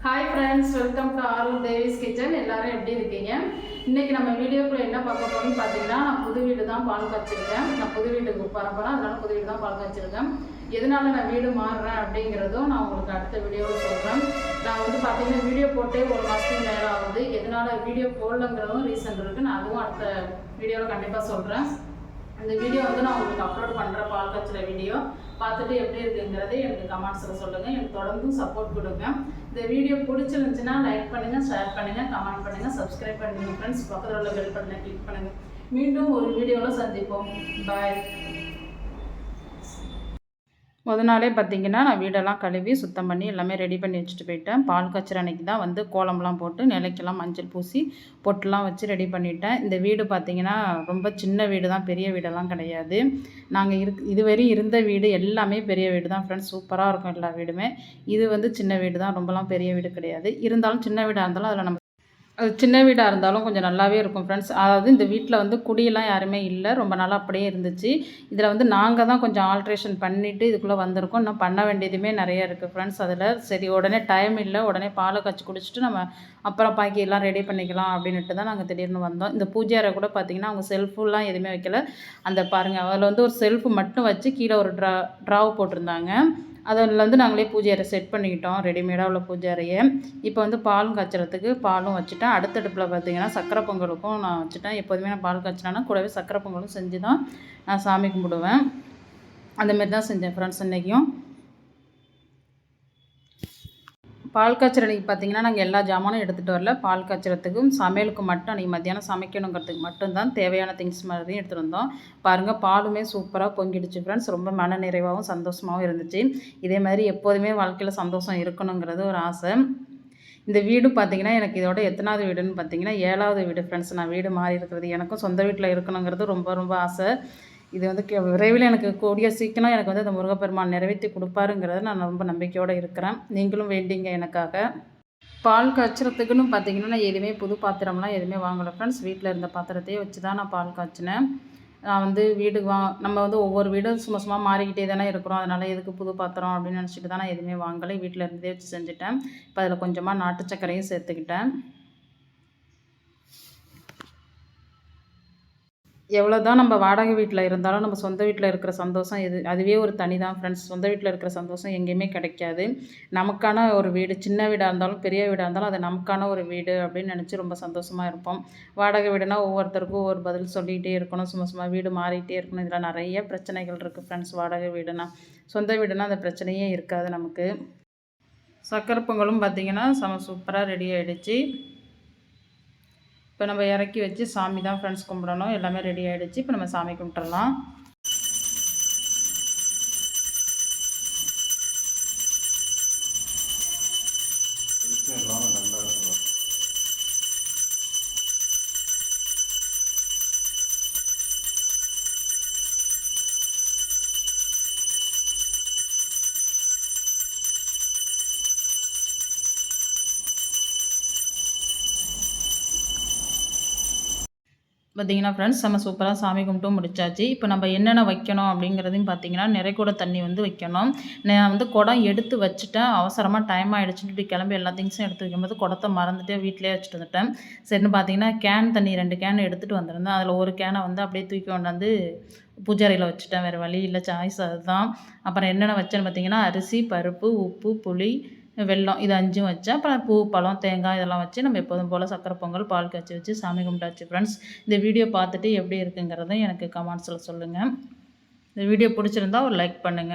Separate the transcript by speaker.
Speaker 1: Hi friends, welcome to Arur Devi's kitchen. எல்லாரும் எப்படி இருக்கீங்க? இன்றைக்கி நம்ம வீடியோக்குள்ளே என்ன பார்க்க போகிறோம்னு பார்த்தீங்கன்னா, நான் புது வீடு தான் பால் காய்ச்சிருக்கேன். நான் புது வீட்டுக்கு வரப்போகிறேன், அதனால் புது வீடு தான் பால் காய்ச்சிருக்கேன். எதனால நான் வீடு மாறுறேன் அப்படிங்கிறதும் நான் உங்களுக்கு அடுத்த வீடியோவில் சொல்கிறேன். நான் வந்து பார்த்தீங்கன்னா வீடியோ போட்டே ஒரு மாதத்துக்கு மேலே ஆகுது. எதனால் வீடியோ போடலங்கிறதும் ரீசன் இருக்குது. நான் அதுவும் அடுத்த வீடியோவில் கண்டிப்பாக சொல்கிறேன். இந்த வீடியோ வந்து நான் உங்களுக்கு அப்லோட் பண்ணுறேன். பால் காய்ச்சல வீடியோ பார்த்துட்டு எப்படி இருக்குங்கிறதே எனக்கு கமெண்ட்ஸில் சொல்லுங்கள். எனக்கு தொடர்ந்து சப்போர்ட் கொடுங்க. இந்த வீடியோ பிடிச்சிருந்துச்சுன்னா லைக் பண்ணுங்கள், ஷேர் பண்ணுங்கள், கமெண்ட் பண்ணுங்கள், சப்ஸ்கிரைப் பண்ணுங்கள் ஃப்ரெண்ட்ஸ். பக்கத்தில் உள்ள பெல் பட்டனை கிளிக் பண்ணுங்கள். மீண்டும் ஒரு வீடியோவில் சந்திப்போம். பாய். முத நாளே பார்த்திங்கன்னா நான் வீடெல்லாம் கழுவி சுத்தம் பண்ணி எல்லாமே ரெடி பண்ணி வச்சுட்டு போயிட்டேன். பால் காய்ச்சற அன்றைக்கி தான் வந்து கோலம்லாம் போட்டு நிலைக்கெல்லாம் மஞ்சள் பூசி பொட்டெலாம் வச்சு ரெடி பண்ணிட்டேன். இந்த வீடு பார்த்திங்கன்னா ரொம்ப சின்ன வீடு தான், பெரிய வீடெல்லாம் கிடையாது. நாங்கள் இதுவரை இருந்த வீடு எல்லாமே பெரிய வீடு தான் ஃப்ரெண்ட்ஸ். சூப்பராக இருக்கும் எல்லா வீடுமே. இது வந்து சின்ன வீடு தான், ரொம்பலாம் பெரிய வீடு கிடையாது. இருந்தாலும் சின்ன வீடாக இருந்தாலும் அதில் நம்ம அது சின்ன வீடாக இருந்தாலும் கொஞ்சம் நல்லாவே இருக்கும் ஃப்ரெண்ட்ஸ். அதாவது இந்த வீட்டில் வந்து குடியெல்லாம் யாருமே இல்லை, ரொம்ப நாளாக அப்படியே இருந்துச்சு. இதில் வந்து நாங்கள் தான் கொஞ்சம் ஆல்ட்ரேஷன் பண்ணிவிட்டு இதுக்குள்ளே வந்திருக்கோம். இன்னும் பண்ண வேண்டியதுமே நிறைய இருக்குது ஃப்ரெண்ட்ஸ். அதில் சரி உடனே டைம் இல்லை, உடனே பாலை காய்ச்சி குடிச்சிட்டு நம்ம அப்புறம் பாக்கி எல்லாம் ரெடி பண்ணிக்கலாம் அப்படின்ட்டு தான் நாங்கள் திடீர்னு வந்தோம். இந்த பூஜை அறை கூட பார்த்திங்கன்னா அவங்க செல்ஃபுலாம் எதுவுமே வைக்கல. அந்த பாருங்கள், அதில் வந்து ஒரு செல்ஃபு மட்டும் வச்சு கீழே ஒரு ட்ராவ் போட்டிருந்தாங்க. அதில் வந்து நாங்களே பூஜை அறை செட் பண்ணிக்கிட்டோம், ரெடிமேடாக உள்ள பூஜை அறையை. இப்போ வந்து பாலும் காய்ச்சறதுக்கு பாலும் வச்சுட்டேன். அடுத்தடுப்பில் பார்த்திங்கன்னா சக்கரை பொங்கலுக்கும் நான் வச்சுட்டேன். எப்போதுமே நான் பால் காய்ச்சினா கூடவே சக்கரை பொங்கலும் செஞ்சு தான் நான் சாமி கும்பிடுவேன். அந்தமாரி தான் செஞ்சேன் ஃப்ரெண்ட்ஸ். இன்றைக்கும் பால் காய்ச்சற அன்றைக்கி பார்த்திங்கன்னா நாங்கள் எல்லா ஜாமானும் எடுத்துகிட்டு வரல. பால் காய்ச்சறதுக்கும் சமையலுக்கு மட்டும் அன்றைக்கி மத்தியானம் சமைக்கணுங்கிறதுக்கு மட்டும்தான் தேவையான திங்ஸ் மாதிரியும் எடுத்துகிட்டு வந்தோம். பாருங்கள், பாலுமே சூப்பராக பொங்கிடுச்சு ஃப்ரெண்ட்ஸ். ரொம்ப மன நிறைவாகவும் சந்தோஷமாகவும் இருந்துச்சு. இதே மாதிரி எப்போதுமே வாழ்க்கையில் சந்தோஷம் இருக்கணுங்கிறது ஒரு ஆசை. இந்த வீடு பார்த்திங்கன்னா எனக்கு இதோட எத்தனாவது வீடுன்னு பார்த்திங்கன்னா 7வது வீடு ஃப்ரெண்ட்ஸ். நான் வீடு மாறி இருக்கிறது, எனக்கும் சொந்த வீட்டில் இருக்கணுங்கிறது ரொம்ப ரொம்ப ஆசை. இது வந்து விரைவில் எனக்கு கூடிய சீக்கிரம் எனக்கு வந்து அந்த முருகப்பெருமான் நிறைவேற்றி கொடுப்பாருங்கிறத நான் ரொம்ப நம்பிக்கையோடு இருக்கிறேன். நீங்களும் வேண்டிங்க எனக்காக. பால் காய்ச்சறதுக்குன்னு பார்த்திங்கன்னா நான் எதுவுமே புது பாத்திரம்லாம் எதுவுமே வாங்கலை ஃப்ரெண்ட்ஸ். வீட்டில் இருந்த பாத்திரத்தையே வச்சு தான் நான் பால் காய்ச்சினேன். நான் வந்து வீடுக்கு நம்ம வந்து ஒவ்வொரு வீடும் சும்மா மாறிக்கிட்டே தானே இருக்கிறோம். அதனால் எதுக்கு புது பாத்திரம் அப்படின்னு நினச்சிட்டு தான் நான் எதுவுமே வாங்கலை. வீட்டில் இருந்தே வச்சு செஞ்சுட்டேன். இப்போ அதில் கொஞ்சமாக நாட்டு சர்க்கரையும் சேர்த்துக்கிட்டேன். எவ்வளோ தான் நம்ம வாடகை வீட்டில் இருந்தாலும் நம்ம சொந்த வீட்டில் இருக்கிற சந்தோஷம் அதுவே ஒரு தனி தான் ஃப்ரெண்ட்ஸ். சொந்த வீட்டில் இருக்கிற சந்தோஷம் எங்கேயுமே கிடைக்காது. நமக்கான ஒரு வீடு, சின்ன வீடாக இருந்தாலும் பெரிய வீடாக இருந்தாலும் அது நமக்கான ஒரு வீடு அப்படின்னு நினச்சி ரொம்ப சந்தோஷமாக இருப்போம். வாடகை வீடுனா ஒவ்வொருத்தருக்கும் ஒவ்வொரு பதில் சொல்லிகிட்டே இருக்கணும், சும்மா வீடு மாறிக்கிட்டே இருக்கணும். இதில் நிறைய பிரச்சனைகள் இருக்குது ஃப்ரெண்ட்ஸ். வாடகை வீடுனா, சொந்த வீடுனா அந்த பிரச்சனையே இருக்காது நமக்கு. சக்கரை பொங்கலும் பார்த்திங்கன்னா சூப்பராக ரெடி ஆகிடுச்சு. இப்போ நம்ம இறக்கி வச்சு சாமி தான் ஃப்ரெண்ட்ஸ் கும்பிடணும். எல்லாமே ரெடி ஆகிடுச்சு. இப்போ நம்ம சாமி கும்பிட்டுறலாம். பார்த்திங்கன்னா ஃப்ரெண்ட்ஸ், நம்ம சூப்பராக சாமி கும்பிட்டும் முடிச்சாச்சு. இப்போ நம்ம என்னென்ன வைக்கணும் அப்படிங்கிறதையும் பார்த்திங்கன்னா நிறைக்கூட தண்ணி வந்து வைக்கணும். நான் வந்து குடம் எடுத்து வச்சுட்டேன். அவசரமாக டைம் ஆகிடுச்சுன்னு இப்படி கிளம்பி எல்லா திங்ஸும் எடுத்து வைக்கும்போது குடத்தை மறந்துட்டு வீட்டிலே வச்சுட்டு வந்துட்டேன். சரின்னு பார்த்திங்கன்னா கேன் தண்ணி 2 கேன் எடுத்துகிட்டு வந்திருந்தேன். அதில் ஒரு கேனை வந்து அப்படியே தூக்கி கொண்டாந்து பூஜை அறையில் வச்சுட்டேன். வேறு வழி இல்லை, சாய்ஸ் அதுதான். அப்புறம் என்னென்ன வச்சேன்னு பார்த்திங்கன்னா அரிசி, பருப்பு, உப்பு, புளி, வெல்லம், இது 5ம் வச்சேன். அப்புறம் பூ, பழம், தேங்காய் இதெல்லாம் வச்சு நம்ம எப்போதும் போல் சக்கரை பொங்கல் பால் காய்ச்சி வச்சு சாமி கும்பிட்டாச்சு ஃப்ரெண்ட்ஸ். இந்த வீடியோ பார்த்துட்டு எப்படி இருக்குங்கிறத எனக்கு கமெண்ட்ஸில் சொல்லுங்கள். இந்த வீடியோ பிடிச்சிருந்தா ஒரு லைக் பண்ணுங்கள்.